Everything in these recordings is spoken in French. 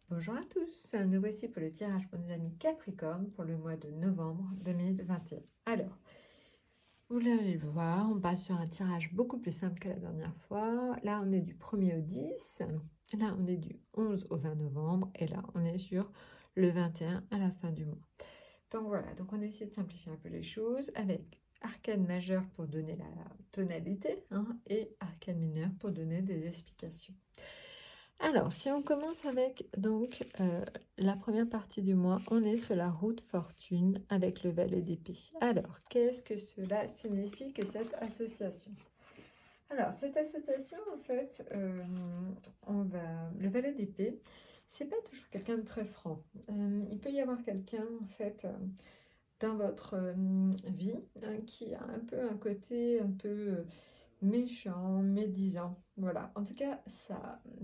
Bonjour à tous, nous voici pour le tirage pour nos amis Capricorne pour le mois de novembre 2021. Alors, vous l'allez le voir, on passe sur un tirage beaucoup plus simple que la dernière fois. Là, on est du 1er au 10, là, on est du 11 au 20 novembre, et là, on est sur le 21 à la fin du mois. Donc voilà, donc on essaie de simplifier un peu les choses avec arcane majeur pour donner la tonalité et arcane mineur pour donner des explications. Alors, si on commence avec donc la première partie du mois, on est sur la route fortune avec le valet d'épée. Alors, qu'est-ce que cela signifie que cette association? Alors, cette association, en fait, le valet d'épée, c'est pas toujours quelqu'un de très franc. Il peut y avoir quelqu'un, en fait, dans votre vie qui a un peu un côté un peu méchant, médisant. Voilà. En tout cas,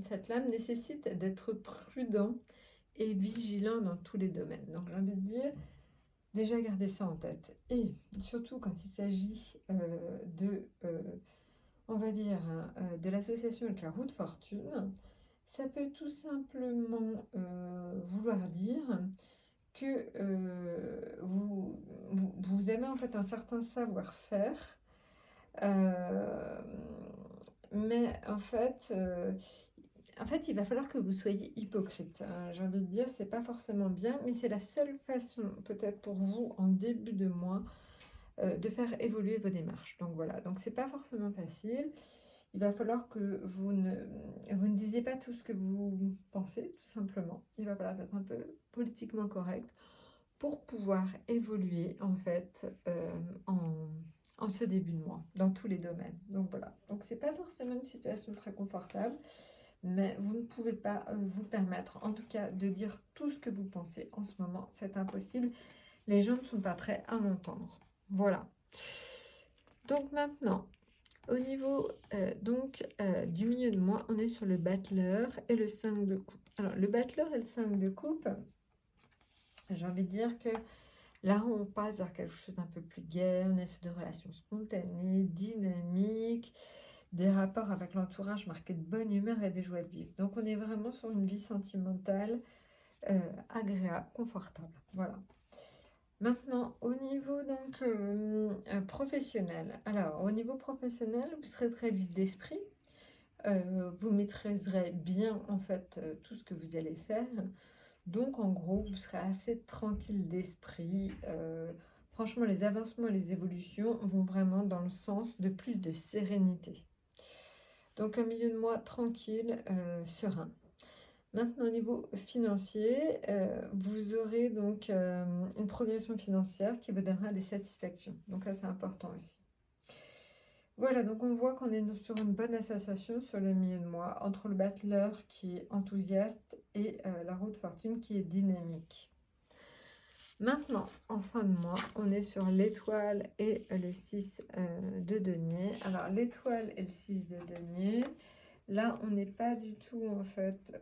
cette lame nécessite d'être prudent et vigilant dans tous les domaines. Donc, j'ai envie de dire, déjà garder ça en tête. Et surtout quand il s'agit on va dire, de l'association avec la roue de fortune, ça peut tout simplement vouloir dire que vous avez en fait un certain savoir-faire. Euh, mais en fait, il va falloir que vous soyez hypocrite. J'ai envie de dire, c'est pas forcément bien, mais c'est la seule façon, peut-être pour vous, en début de mois, de faire évoluer vos démarches. Donc voilà, donc c'est pas forcément facile. Il va falloir que vous ne disiez pas tout ce que vous pensez, tout simplement. Il va falloir être un peu politiquement correct pour pouvoir évoluer, en fait, en ce début de mois, dans tous les domaines. Donc voilà, donc c'est pas forcément une situation très confortable, mais vous ne pouvez pas vous permettre, en tout cas, de dire tout ce que vous pensez en ce moment. C'est impossible. Les gens ne sont pas prêts à l'entendre. Voilà. Donc maintenant, au niveau du milieu de mois, on est sur le battleur et le 5 de coupe. Alors, le battleur et le 5 de coupe, j'ai envie de dire que là, on passe vers quelque chose d'un peu plus gai, on est sur des relations spontanées, dynamiques, des rapports avec l'entourage marqués de bonne humeur et des joies de vivre. Donc, on est vraiment sur une vie sentimentale agréable, confortable. Voilà. Maintenant, au niveau donc professionnel. Alors, au niveau professionnel, vous serez très vif d'esprit. Vous maîtriserez bien en fait tout ce que vous allez faire. Donc, en gros, vous serez assez tranquille d'esprit. Franchement, les avancements et les évolutions vont vraiment dans le sens de plus de sérénité. Donc, un milieu de mois tranquille, serein. Maintenant, au niveau financier, vous aurez donc une progression financière qui vous donnera des satisfactions. Donc, ça, c'est important aussi. Voilà, donc on voit qu'on est sur une bonne association sur le milieu de mois entre le battleur qui est enthousiaste et la roue de fortune qui est dynamique. Maintenant, en fin de mois, on est sur l'étoile et le 6 de denier. Alors, l'étoile et le 6 de denier, là, on n'est pas du tout en fait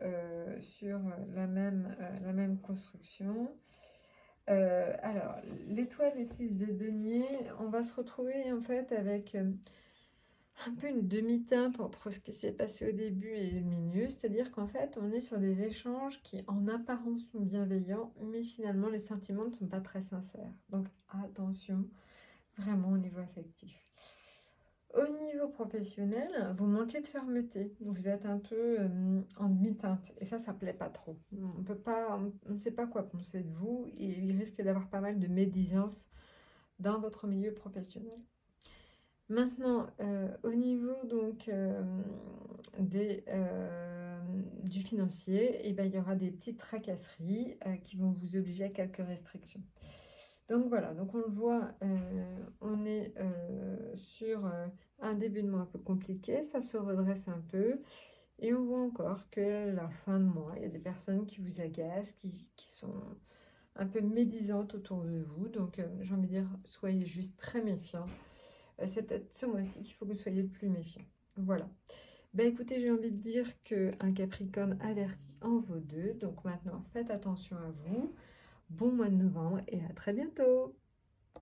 sur la même construction. Alors, l'étoile et le 6 de denier, on va se retrouver en fait avec un peu une demi-teinte entre ce qui s'est passé au début et le milieu, c'est-à-dire qu'en fait, on est sur des échanges qui, en apparence, sont bienveillants, mais finalement, les sentiments ne sont pas très sincères. Donc, attention, vraiment au niveau affectif. Au niveau professionnel, vous manquez de fermeté. Vous êtes un peu en demi-teinte, et ça plaît pas trop. On ne sait pas quoi penser de vous, et il risque d'avoir pas mal de médisance dans votre milieu professionnel. Maintenant, au niveau donc du financier, eh ben, il y aura des petites tracasseries qui vont vous obliger à quelques restrictions. Donc voilà, donc on le voit, on est sur un début de mois un peu compliqué, ça se redresse un peu, et on voit encore que la fin de mois, il y a des personnes qui vous agacent, qui sont un peu médisantes autour de vous, donc j'ai envie de dire, soyez juste très méfiants. C'est peut-être ce mois-ci qu'il faut que vous soyez le plus méfiant. Voilà. Ben écoutez, j'ai envie de dire qu'un Capricorne averti en vaut deux. Donc maintenant, faites attention à vous. Bon mois de novembre et à très bientôt.